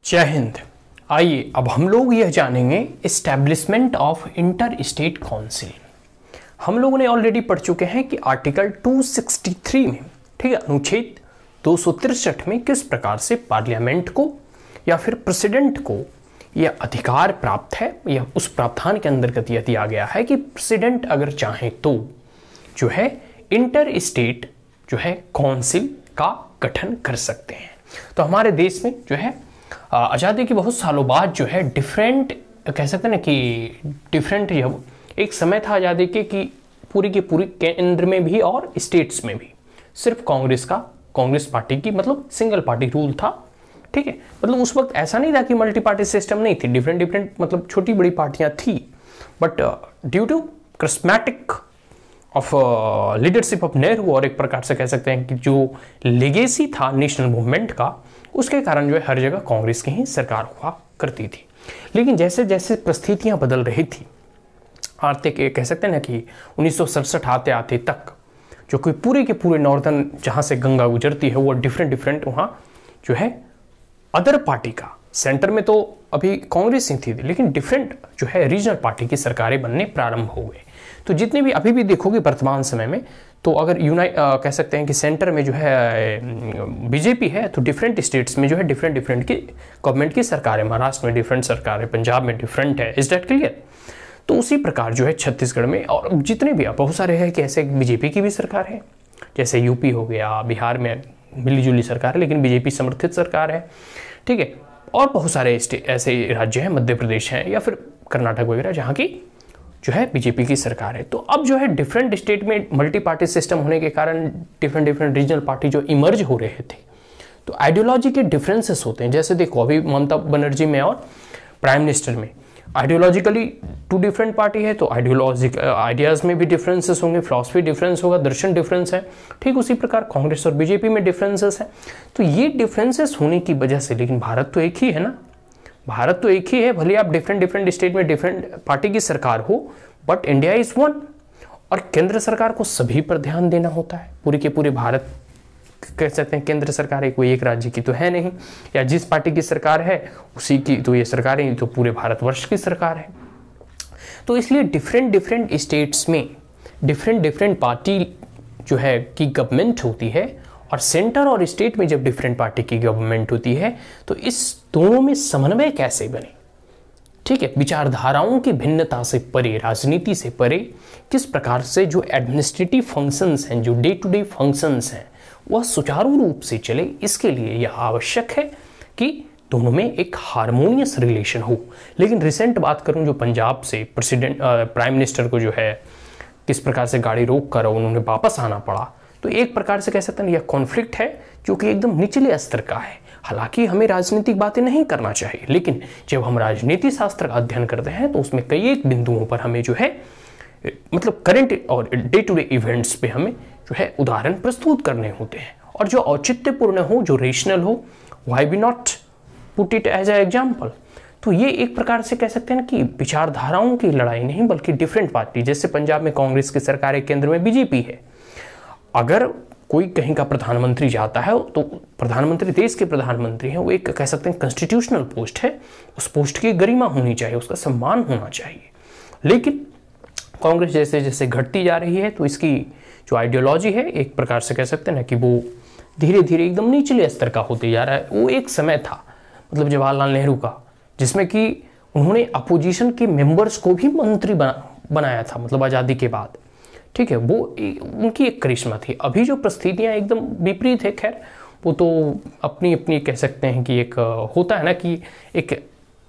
जय हिंद। आइए अब हम लोग यह जानेंगे establishment of inter state council. हम लोगों ने ऑलरेडी पढ़ चुके हैं कि आर्टिकल 263 में, ठीक है, अनुच्छेद 263 में किस प्रकार से पार्लियामेंट को या फिर प्रेसिडेंट को यह अधिकार प्राप्त है, या उस प्रावधान के अंतर्गत यह दिया गया है कि प्रेसिडेंट अगर चाहे तो जो है इंटर स्टेट जो है काउंसिल का गठन कर सकते हैं। तो हमारे देश में जो है आज़ादी के बहुत सालों बाद जो है डिफरेंट, कह सकते हैं ना कि डिफरेंट, एक समय था आज़ादी के कि पूरी की पूरी केंद्र में भी और स्टेट्स में भी सिर्फ कांग्रेस पार्टी की मतलब सिंगल पार्टी रूल था, ठीक है। मतलब उस वक्त ऐसा नहीं था कि मल्टी पार्टी सिस्टम नहीं थी, डिफरेंट मतलब छोटी बड़ी पार्टियां थी, but due to charismatic of leadership of Nehru और एक प्रकार से कह सकते हैं कि जो लेगेसी था नेशनल मूवमेंट का, उसके कारण जो है हर जगह कांग्रेस की ही सरकार हुआ करती थी। लेकिन जैसे जैसे परिस्थितियां बदल रही थी, आर्थिक कह सकते हैं ना कि 1967 आते आते तक जो कोई पूरे के पूरे नॉर्दर्न जहां से गंगा गुजरती है वो डिफरेंट वहां जो है अदर पार्टी का, सेंटर में तो अभी कांग्रेस ही थी, लेकिन डिफरेंट जो है रीजनल पार्टी की सरकारें बनने प्रारंभ हो गए। तो जितने भी अभी भी देखोगे वर्तमान समय में, तो अगर कह सकते हैं कि सेंटर में जो है बीजेपी है, तो डिफरेंट स्टेट्स में जो है डिफरेंट की गवर्नमेंट की सरकार है। महाराष्ट्र में डिफरेंट सरकार है, पंजाब में डिफरेंट है, इज दैट क्लियर। तो उसी प्रकार जो है छत्तीसगढ़ में और जितने भी बहुत सारे हैं कि ऐसे बीजेपी की भी सरकार है, जैसे यूपी हो गया, बिहार में मिलीजुली सरकार है लेकिन बीजेपी समर्थित सरकार है, ठीक है। और बहुत सारे ऐसे राज्य हैं, मध्य प्रदेश हैं या फिर कर्नाटक वगैरह, जहाँ की जो है बीजेपी की सरकार है। तो अब जो है डिफरेंट स्टेट में मल्टी पार्टी सिस्टम होने के कारण डिफरेंट रीजनल पार्टी जो इमर्ज हो रहे थे, तो आइडियोलॉजी के डिफरेंसेस होते हैं। जैसे देखो अभी ममता बनर्जी में और प्राइम मिनिस्टर में आइडियोलॉजिकली टू डिफरेंट पार्टी है, तो आइडियाज में भी डिफरेंसेस होंगे, फिलॉसफी डिफरेंस होगा, दर्शन डिफरेंस है, ठीक उसी प्रकार कांग्रेस और बीजेपी में डिफरेंसेस है। तो ये डिफरेंसेस होने की वजह से, लेकिन भारत तो एक ही है ना, भारत तो एक ही है, भले आप डिफरेंट स्टेट में डिफरेंट पार्टी की सरकार हो, बट इंडिया इज वन। और केंद्र सरकार को सभी पर ध्यान देना होता है, पूरे के पूरे भारत कह सकते हैं केंद्र सरकार है, कोई एक राज्य की तो है नहीं, या जिस पार्टी की सरकार है उसी की तो ये सरकार है, तो पूरे भारतवर्ष की सरकार है। तो इसलिए डिफरेंट स्टेट्स में डिफरेंट पार्टी जो है की गवर्नमेंट होती है, और सेंटर और स्टेट में जब डिफरेंट पार्टी की गवर्नमेंट होती है, तो इस दोनों में समन्वय कैसे बने, ठीक है, विचारधाराओं की भिन्नता से परे, राजनीति से परे, किस प्रकार से जो एडमिनिस्ट्रेटिव फंक्शंस हैं, जो डे टू डे फंक्शंस हैं, वह सुचारू रूप से चले, इसके लिए यह आवश्यक है कि दोनों में एक हार्मोनियस रिलेशन हो। लेकिन रिसेंट बात करूं, जो पंजाब से प्राइम मिनिस्टर को जो है किस प्रकार से गाड़ी रोक कर उन्होंने वापस आना पड़ा, तो एक प्रकार से कह सकते हैं यह कॉन्फ्लिक्ट है जो कि एकदम निचले स्तर का है। हालांकि हमें राजनीतिक बातें नहीं करना चाहिए, लेकिन जब हम राजनीति शास्त्र का अध्ययन करते हैं तो उसमें कई एक बिंदुओं पर हमें जो है मतलब करंट और डे टू डे इवेंट्स पे हमें जो है उदाहरण प्रस्तुत करने होते हैं, और जो औचित्यपूर्ण हो, जो रेशनल हो, why we not put it as a example. तो ये एक प्रकार से कह सकते हैं कि विचारधाराओं की लड़ाई नहीं, बल्कि डिफरेंट पार्टी, जैसे पंजाब में कांग्रेस की सरकार है, केंद्र में बीजेपी है। अगर कोई कहीं का प्रधानमंत्री जाता है, तो प्रधानमंत्री देश के प्रधानमंत्री हैं, वो एक कह सकते हैं कॉन्स्टिट्यूशनल पोस्ट है, उस पोस्ट की गरिमा होनी चाहिए, उसका सम्मान होना चाहिए। लेकिन कांग्रेस जैसे जैसे घटती जा रही है, तो इसकी जो आइडियोलॉजी है एक प्रकार से कह सकते हैं ना कि वो धीरे धीरे एकदम निचले स्तर का होते जा रहा है। वो एक समय था मतलब जवाहरलाल नेहरू का, जिसमें कि उन्होंने अपोजिशन के मेंबर्स को भी मंत्री बनाया था, मतलब आज़ादी के बाद, ठीक है। वो उनकी एक करिश्मा थी। अभी जो परिस्थितियां एकदम विपरीत है, खैर वो तो अपनी अपनी कह सकते हैं कि एक होता है ना कि एक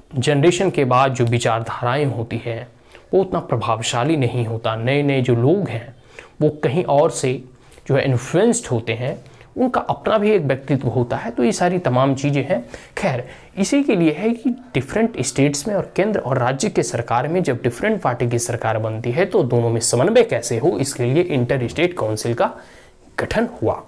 जनरेशन के बाद जो विचारधाराएं होती हैं वो उतना प्रभावशाली नहीं होता। नए जो लोग हैं वो कहीं और से जो है इन्फ्लुएंस्ड होते हैं, उनका अपना भी एक व्यक्तित्व होता है। तो ये सारी तमाम चीज़ें हैं। खैर इसी के लिए है कि डिफरेंट स्टेट्स में और केंद्र और राज्य के सरकार में जब डिफरेंट पार्टी की सरकार बनती है, तो दोनों में समन्वय कैसे हो, इसके लिए इंटर स्टेट काउंसिल का गठन हुआ,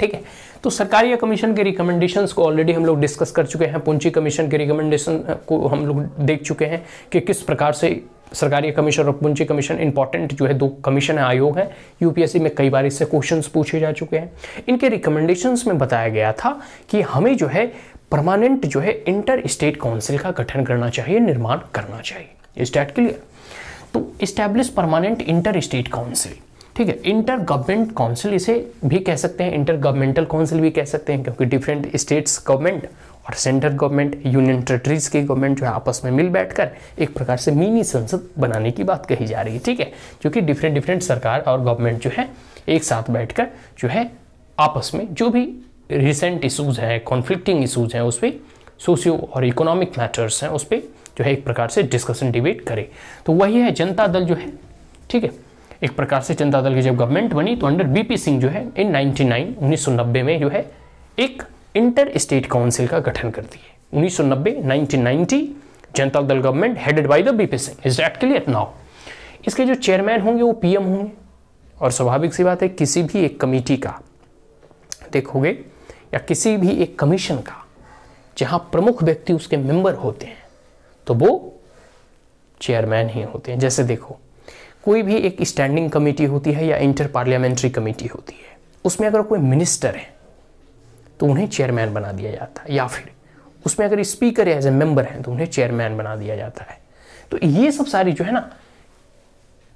ठीक है। तो सरकारिया कमीशन के रिकमेंडेशंस को ऑलरेडी हम लोग डिस्कस कर चुके हैं। पुंची कमीशन के रिकमेंडेशन को हम लोग देख चुके हैं कि किस प्रकार से सरकारी कमीशन और पुंची कमीशन इंपॉर्टेंट जो है दो कमीशन है, आयोग है। यूपीएससी में कई बार इससे क्वेश्चंस पूछे जा चुके हैं। इनके रिकमेंडेशंस में बताया गया था कि हमें जो है परमानेंट जो है इंटर स्टेट काउंसिल का गठन करना चाहिए, निर्माण करना चाहिए। Is that clear? तो establish permanent inter state council, ठीक है। इंटर गवर्नमेंट काउंसिल इसे भी कह सकते हैं, इंटर गवर्नमेंटल काउंसिल भी कह सकते हैं, क्योंकि डिफरेंट स्टेट्स गवर्नमेंट और सेंट्रल गवर्नमेंट, यूनियन टेरिटरीज की गवर्नमेंट जो है आपस में मिल बैठकर एक प्रकार से मिनी संसद बनाने की बात कही जा रही है, ठीक है। क्योंकि डिफरेंट सरकार और गवर्नमेंट जो है एक साथ बैठकर जो है आपस में जो भी रिसेंट इशूज़ हैं, कॉन्फ्लिक्टिंग इशूज़ हैं, उस पर सोशियो और इकोनॉमिक मैटर्स हैं, उस पर जो है एक प्रकार से डिस्कशन डिबेट करे। तो वही है जनता दल जो है, ठीक है। एक प्रकार से जनता दल की जब गवर्नमेंट बनी तो अंडर बीपी सिंह जो है इन 1990 में जो है एक इंटर स्टेट काउंसिल का गठन करती है। 1990 Janata Dal government headed by the BP Singh. Is that clear? Now इसके जो चेयरमैन होंगे वो पीएम होंगे, और स्वाभाविक सी बात है किसी भी एक कमेटी का देखोगे या किसी भी एक कमीशन का जहां प्रमुख व्यक्ति उसके मेंबर होते हैं तो वो चेयरमैन ही होते हैं। जैसे देखो कोई भी एक स्टैंडिंग कमेटी होती है या इंटर पार्लियामेंट्री कमेटी होती है, उसमें अगर कोई मिनिस्टर है तो उन्हें चेयरमैन बना दिया जाता है, या फिर उसमें अगर स्पीकर एज ए मेंबर हैं तो उन्हें चेयरमैन बना दिया जाता है। तो ये सब सारी जो है ना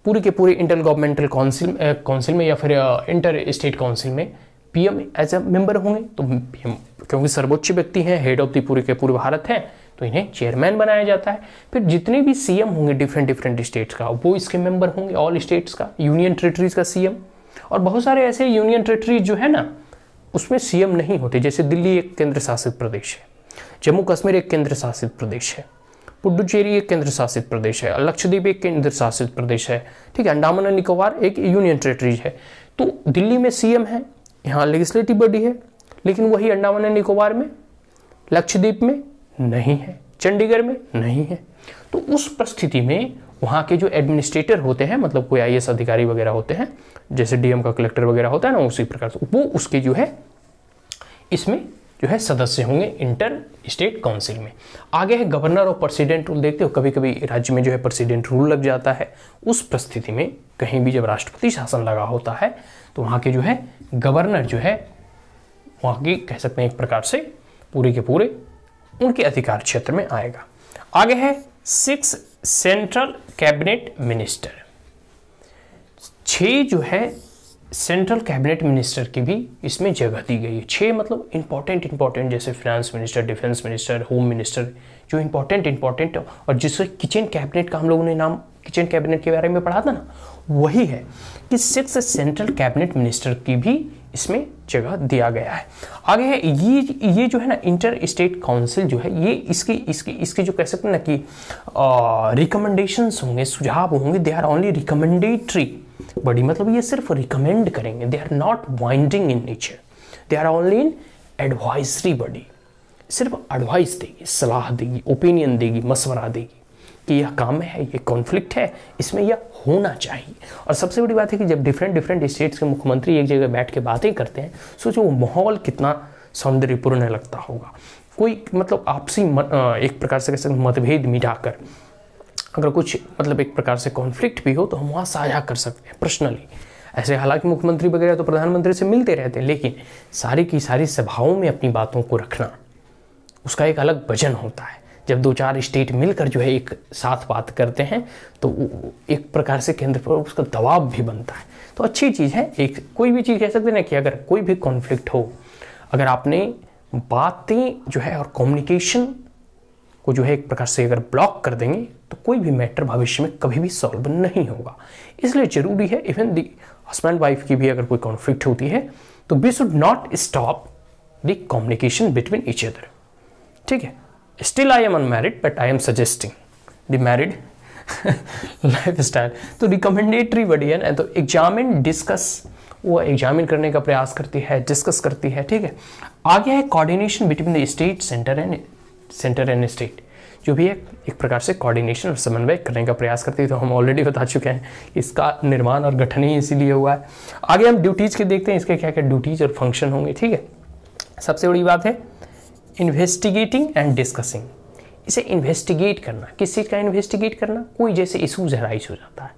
पूरी के पूरे इंटर गवर्नमेंटल काउंसिल में या फिर इंटर स्टेट काउंसिल में पीएम एज ए मेंबर होंगे, तो पीएम क्योंकि सर्वोच्च व्यक्ति हैं, हेड ऑफ द पूरे के पूरे भारत हैं, तो इन्हें चेयरमैन बनाया जाता है। फिर जितने भी सीएम होंगे डिफरेंट स्टेट्स का वो इसके मेंबर होंगे, ऑल स्टेट्स का, यूनियन टेरिटरीज का सीएम। और बहुत सारे ऐसे यूनियन टेरिटरीज जो है ना उसमें सीएम नहीं होते, जैसे दिल्ली एक केंद्र शासित प्रदेश है, जम्मू कश्मीर एक केंद्र शासित प्रदेश है, पुडुचेरी एक केंद्र शासित प्रदेश है, लक्षद्वीप एक केंद्र शासित प्रदेश है, ठीक है, अंडमान और निकोबार एक यूनियन टेरिटरीज है। तो दिल्ली में सीएम है, यहाँ लेजिस्लेटिव बॉडी है, लेकिन वही अंडमान और निकोबार में, लक्षद्वीप में नहीं है, चंडीगढ़ में नहीं है। तो उस परिस्थिति में वहाँ के जो एडमिनिस्ट्रेटर होते हैं, मतलब कोई आईएएस अधिकारी वगैरह होते हैं, जैसे डीएम का कलेक्टर वगैरह होता है ना, उसी प्रकार से वो उसके जो है इसमें जो है सदस्य होंगे इंटर स्टेट काउंसिल में। आगे है गवर्नर और प्रेसिडेंट रूल। देखते हो कभी कभी राज्य में जो है प्रेसिडेंट रूल लग जाता है, उस परिस्थिति में कहीं भी जब राष्ट्रपति शासन लगा होता है तो वहाँ के जो है गवर्नर जो है वहाँ की कह सकते हैं एक प्रकार से पूरे के पूरे उनके अधिकार क्षेत्र में आएगा। आगे है 6 सेंट्रल कैबिनेट मिनिस्टर। 6 जो है सेंट्रल कैबिनेट मिनिस्टर की भी इसमें जगह दी गई है। 6 मतलब इंपॉर्टेंट जैसे finance minister, defence minister, home minister, जो इंपॉर्टेंट और जिससे किचन कैबिनेट का हम लोगों ने नाम किचन कैबिनेट के बारे में पढ़ा था ना, वही है कि 6 सेंट्रल कैबिनेट मिनिस्टर की भी इसमें जगह दिया गया है। आगे है ये जो है ना इंटर स्टेट काउंसिल जो है ये इसकी जो कह सकते हैं ना कि रिकमेंडेशंस होंगे, सुझाव होंगे, they are only recommendatory body, मतलब ये सिर्फ रिकमेंड करेंगे, they are not binding in nature, they are only in advisory body, सिर्फ एडवाइस देगी, सलाह देगी, ओपिनियन देगी, मशवरा देगी कि यह काम है, ये कॉन्फ्लिक्ट है, इसमें यह होना चाहिए। और सबसे बड़ी बात है कि जब डिफरेंट स्टेट्स के मुख्यमंत्री एक जगह बैठ के बातें करते हैं, सोचो वो माहौल कितना सौंदर्यपूर्ण लगता होगा। कोई मतलब आपसी एक प्रकार से कैसे मतभेद मिटाकर अगर कुछ मतलब एक प्रकार से कॉन्फ्लिक्ट भी हो तो हम वहाँ साझा कर सकते हैं पर्सनली। ऐसे हालांकि मुख्यमंत्री वगैरह तो प्रधानमंत्री से मिलते रहते हैं, लेकिन सारी की सारी सभाओं में अपनी बातों को रखना उसका एक अलग वजन होता है। जब 2-4 स्टेट मिलकर जो है एक साथ बात करते हैं तो एक प्रकार से केंद्र पर उसका दबाव भी बनता है, तो अच्छी चीज़ है। एक कोई भी चीज़ कह सकते हैं ना कि अगर कोई भी कॉन्फ्लिक्ट हो, अगर आपने बातें जो है और कम्युनिकेशन को जो है एक प्रकार से अगर ब्लॉक कर देंगे तो कोई भी मैटर भविष्य में कभी भी सॉल्व नहीं होगा। इसलिए जरूरी है इवन दी हस्बैंड वाइफ की भी अगर कोई कॉन्फ्लिक्ट होती है तो we should not stop the communication between each other, ठीक है। Still I am unmarried, but I am suggesting the married lifestyle. तो रिकमेंडेटरी बॉडी है ना, तो एग्जामिन डिस्कस, वो एग्जामिन करने का प्रयास करती है, डिस्कस करती है, ठीक है। आगे है coordination between the state, centre and state, जो भी है एक प्रकार से कोऑर्डिनेशन और समन्वय करने का प्रयास करती है। तो हम ऑलरेडी बता चुके हैं इसका निर्माण और गठन ही इसीलिए हुआ है। आगे हम ड्यूटीज के देखते हैं, इसके क्या क्या ड्यूटीज और फंक्शन होंगे, ठीक है। सबसे बड़ी बात है इन्वेस्टिगेटिंग एंड डिस्कसिंग। इसे इन्वेस्टिगेट करना, किस चीज़ का इन्वेस्टिगेट करना, कोई जैसे इशूज अराइज हो जाता है,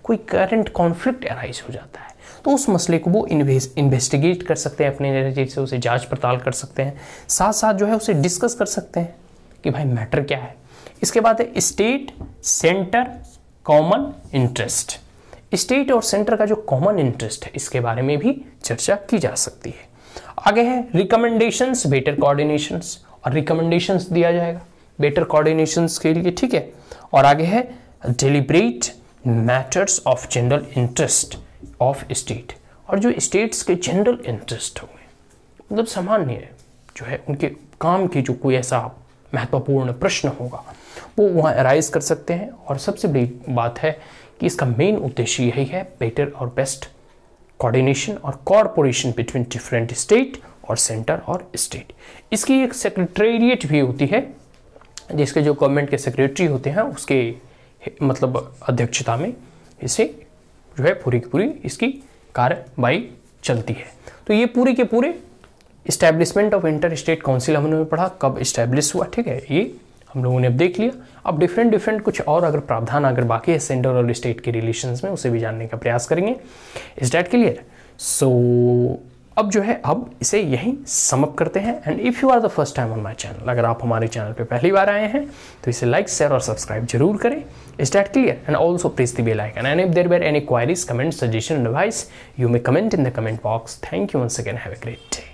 कोई करंट कॉन्फ्लिक्ट अराइज हो जाता है, तो उस मसले को वो इन्वेस्टिगेट कर सकते हैं, अपने नज़रिए से उसे जांच पड़ताल कर सकते हैं, साथ साथ जो है उसे डिस्कस कर सकते हैं कि भाई मैटर क्या है। इसके बाद है state centre common interest. State और सेंटर का जो कॉमन इंटरेस्ट है इसके बारे में भी चर्चा की जा सकती है। आगे है रिकमेंडेशंस, बेटर कोऑर्डिनेशंस, और रिकमेंडेशंस दिया जाएगा बेटर कोऑर्डिनेशंस के लिए, ठीक है। और आगे है deliberate matters of general interest of state, और जो स्टेट्स के जनरल इंटरेस्ट होंगे, मतलब सामान्य जो है उनके काम की जो कोई ऐसा महत्वपूर्ण प्रश्न होगा वो वहाँ अराइज कर सकते हैं। और सबसे बड़ी बात है कि इसका मेन उद्देश्य यही है बेटर और बेस्ट कोऑर्डिनेशन और कोऑपरेशन बिटवीन डिफरेंट स्टेट और सेंटर और स्टेट। इसकी एक सेक्रेटेरिएट भी होती है जिसके जो गवर्नमेंट के सेक्रेटरी होते हैं उसके मतलब अध्यक्षता में इसे जो है पूरी की पूरी इसकी कार्रवाई चलती है। तो ये पूरे के पूरे establishment of inter state council हमने पढ़ा, कब इस्टेब्लिश हुआ, ठीक है, ये हम लोगों ने अब देख लिया। अब डिफरेंट कुछ और अगर प्रावधान अगर बाकी है सेंटर और स्टेट के रिलेशंस में, उसे भी जानने का प्रयास करेंगे। Is that clear? सो अब जो है अब इसे यहीं सम अप करते हैं। And if you are the first time on my channel, अगर आप हमारे चैनल पे पहली बार आए हैं तो इसे लाइक शेयर और सब्सक्राइब जरूर करें। Is that clear? And also press the bell icon, and if there were any queries, comment, suggestion, advice, you may comment in the comment box. Thank you once again, have a great day.